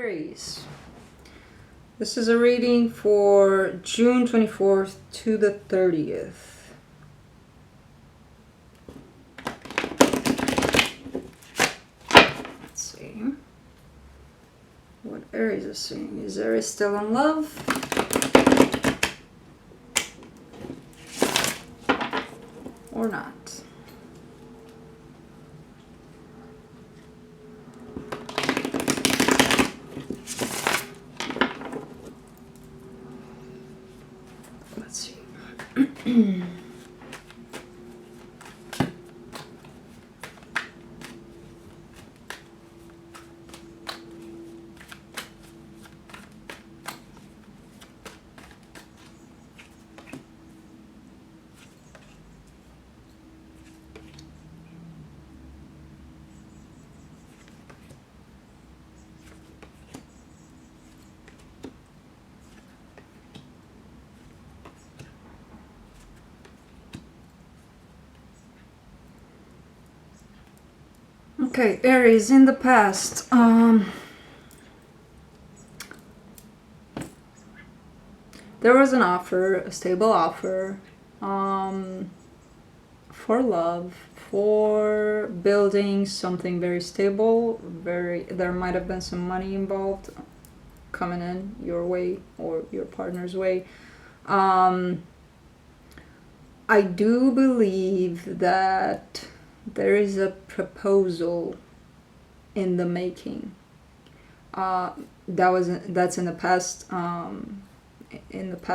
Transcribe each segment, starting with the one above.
Aries. This is a reading for June 24th to the 30th. Let's see what Aries is saying. Is Aries still in love? Or not? Let's see. Okay, Aries, in the past, there was an offer, a stable offer, for love, for building something very stable, there might have been some money involved coming in your way or your partner's way. I do believe that there is a proposal in the making. That's in the past,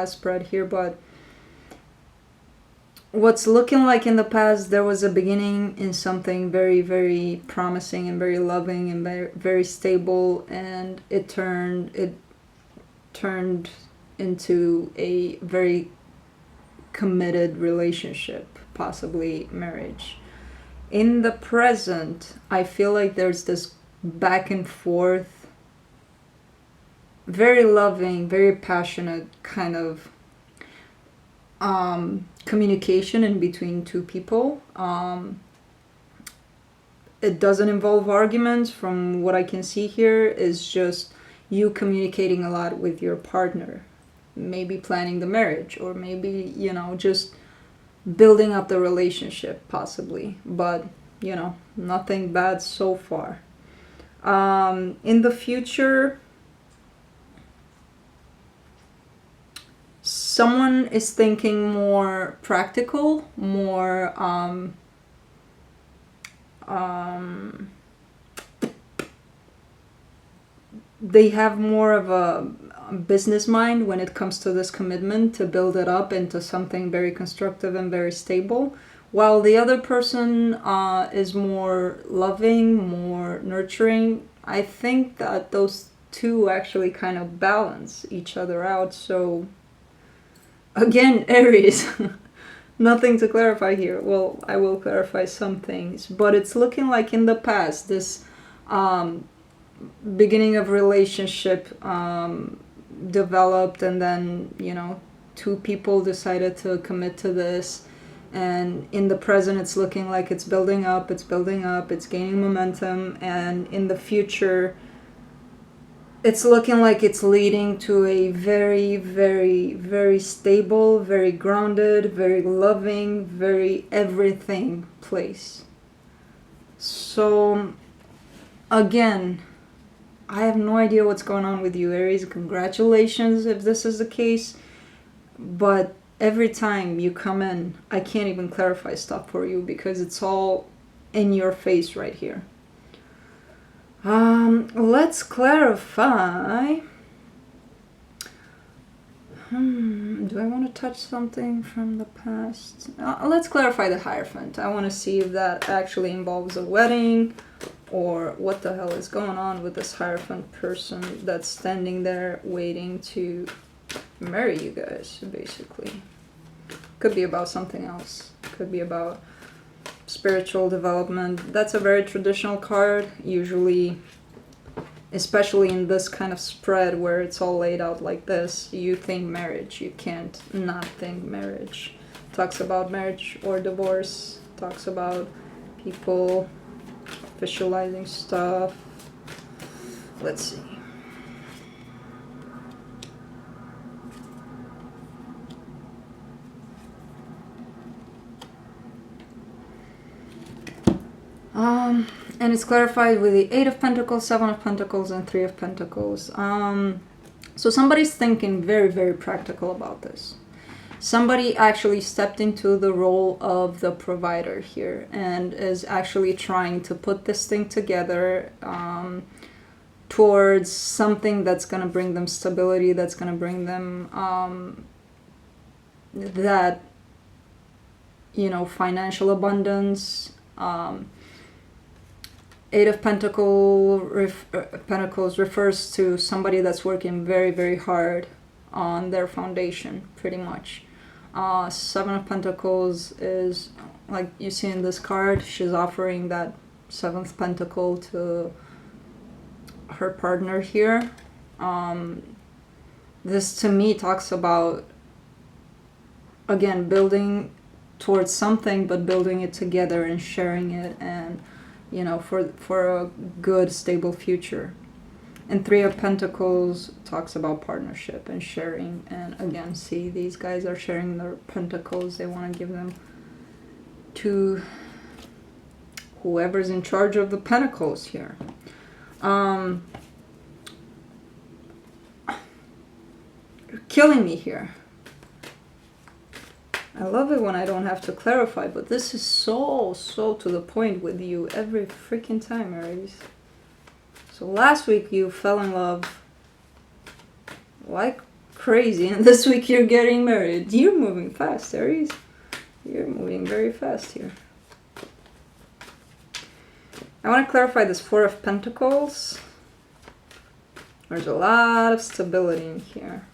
spread here, but what's looking like in the past, there was a beginning in something very, very promising and very loving and very, very stable, and it turned into a very committed relationship, possibly marriage. In the present, I feel like there's this back and forth, very loving, very passionate kind of communication in between two people. It doesn't involve arguments from what I can see here. It's just you communicating a lot with your partner, maybe planning the marriage, or maybe, just building up the relationship, possibly, but nothing bad so far. In the future, someone is thinking more practical, more they have more of a business mind when it comes to this commitment, to build it up into something very constructive and very stable, while the other person is more loving, more nurturing. I think that those two actually kind of balance each other out. So again, Aries, nothing to clarify here. Well, I will clarify some things, but it's looking like in the past, this beginning of relationship developed, and then two people decided to commit to this, and in the present it's looking like it's building up, it's gaining momentum, and in the future it's looking like it's leading to a very, very, very stable, very grounded, very loving, very everything place. So again, I have no idea what's going on with you, Aries. Congratulations if this is the case. But every time you come in, I can't even clarify stuff for you because it's all in your face right here. Let's clarify. Do I want to touch something from the past? Let's clarify the Hierophant. I want to see if that actually involves a wedding, or what the hell is going on with this Hierophant person that's standing there waiting to marry you guys, basically. Could be about something else. Could be about spiritual development. That's a very traditional card, usually, especially in this kind of spread where it's all laid out like this. You think marriage. You can't not think marriage. Talks about marriage or divorce. Talks about people visualizing stuff. Let's see. And it's clarified with the 8 of Pentacles, 7 of Pentacles, and 3 of Pentacles. So somebody's thinking very, very practical about this. Somebody actually stepped into the role of the provider here and is actually trying to put this thing together towards something that's going to bring them stability, that's going to bring them that, you know, financial abundance. 8 of Pentacles refers to somebody that's working very, very hard on their foundation, pretty much. 7 of Pentacles is, like you see in this card, she's offering that 7th Pentacle to her partner here. This to me talks about, again, building towards something, but building it together and sharing it, and you know, for a good, stable future. And 3 of Pentacles talks about partnership and sharing. And again, see, these guys are sharing their pentacles. They want to give them to whoever's in charge of the pentacles here. You're killing me here. I love it when I don't have to clarify, but this is so to the point with you every freaking time, Aries. So last week you fell in love like crazy, and this week you're getting married. You're moving fast, Aries. You're moving very fast here. I want to clarify this 4 of Pentacles. There's a lot of stability in here.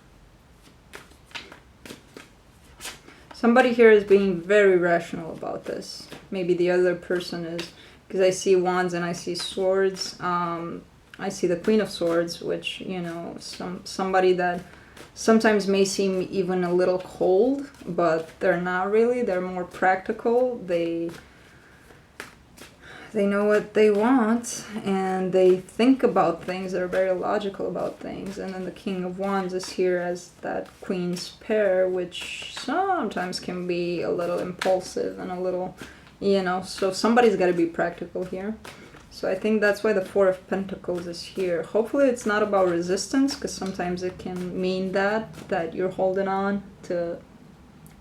Somebody here is being very rational about this. Maybe the other person is, because I see Wands and I see Swords. I see the Queen of Swords, which, you know, somebody that sometimes may seem even a little cold, but they're not really. They're more practical. They know what they want, and they think about things. They're very logical about things. And then the King of Wands is here as that Queen's pair, which sometimes can be a little impulsive and a little, you know, so somebody's got to be practical here. So I think that's why the 4 of Pentacles is here. Hopefully it's not about resistance, because sometimes it can mean that you're holding on to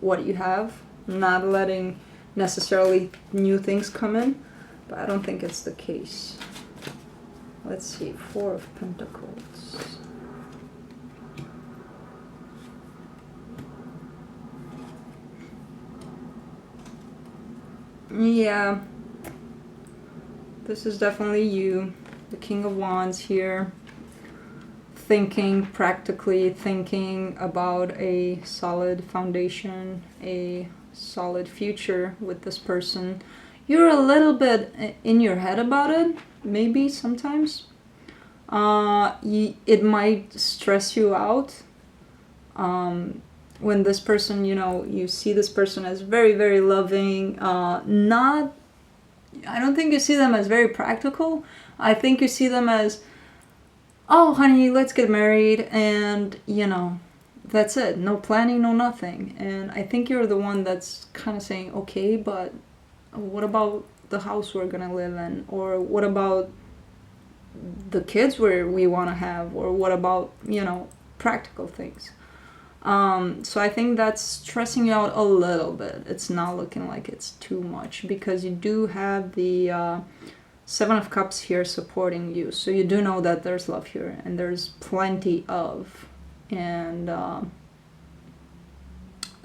what you have, not letting necessarily new things come in. But I don't think it's the case. Let's see, 4 of Pentacles. Yeah. This is definitely you. The King of Wands here. Thinking practically, thinking about a solid foundation, a solid future with this person. You're a little bit in your head about it, maybe sometimes. It might stress you out when this person, you know, you see this person as very, very loving. I don't think you see them as very practical. I think you see them as, oh, honey, let's get married, and, you know, that's it. No planning, no nothing. And I think you're the one that's kind of saying, okay, but what about the house we're gonna live in? Or what about the kids we want to have? Or what about, you know, practical things? So I think that's stressing you out a little bit. It's not looking like it's too much, because you do have the 7 of Cups here supporting you. So you do know that there's love here, and there's plenty of, and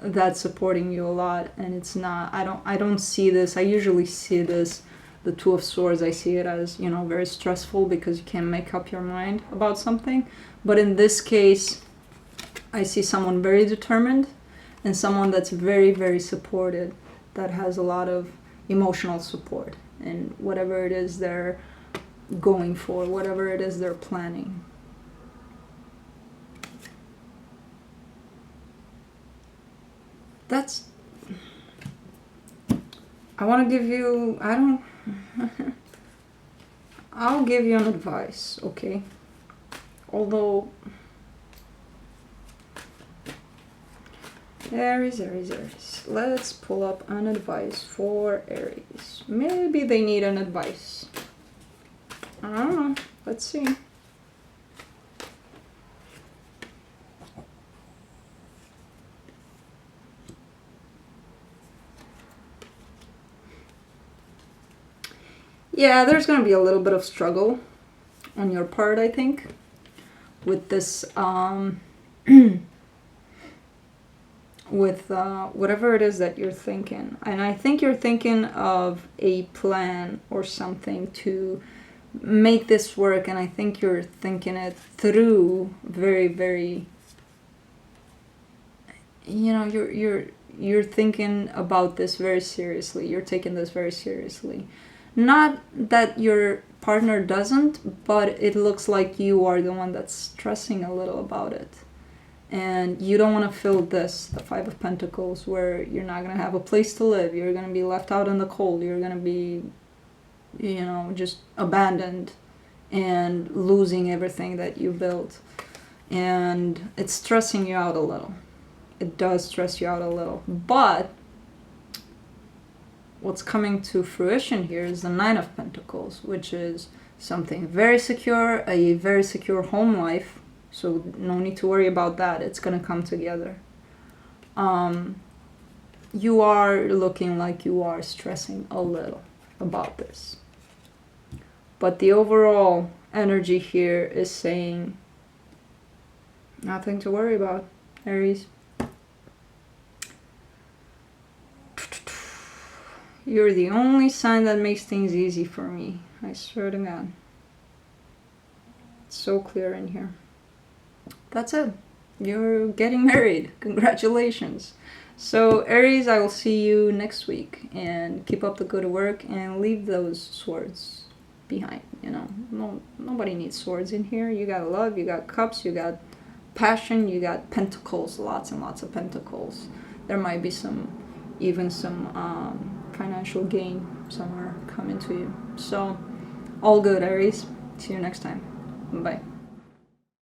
that's supporting you a lot. And it's not, I don't see this, I usually see this, the 2 of Swords, I see it as, you know, very stressful because you can't make up your mind about something. But in this case, I see someone very determined, and someone that's very, very supported, that has a lot of emotional support in whatever it is they're going for, whatever it is they're planning. That's, I want to give you, I'll give you an advice, okay? Although, Aries. Let's pull up an advice for Aries. Maybe they need an advice. I don't know. Let's see. Yeah, there's going to be a little bit of struggle on your part, I think, with this, with whatever it is that you're thinking. And I think you're thinking of a plan or something to make this work, and I think you're thinking it through very, very, you know, you're thinking about this very seriously. You're taking this very seriously. Not that your partner doesn't, but it looks like you are the one that's stressing a little about it. And you don't want to feel this, the Five of Pentacles, where you're not going to have a place to live. You're going to be left out in the cold. You're going to be, you know, just abandoned and losing everything that you built. And it's stressing you out a little. It does stress you out a little. But what's coming to fruition here is the Nine of Pentacles, which is something very secure, a very secure home life. So no need to worry about that. It's going to come together. You are looking like you are stressing a little about this. But the overall energy here is saying nothing to worry about, Aries. You're the only sign that makes things easy for me. I swear to God. It's so clear in here. That's it. You're getting married. Congratulations. So, Aries, I will see you next week. And keep up the good work and leave those swords behind. You know, nobody needs swords in here. You got love, you got cups, you got passion, you got pentacles. Lots and lots of pentacles. There might be even some financial gain somewhere coming to you. So, all good, Aries. See you next time. Bye.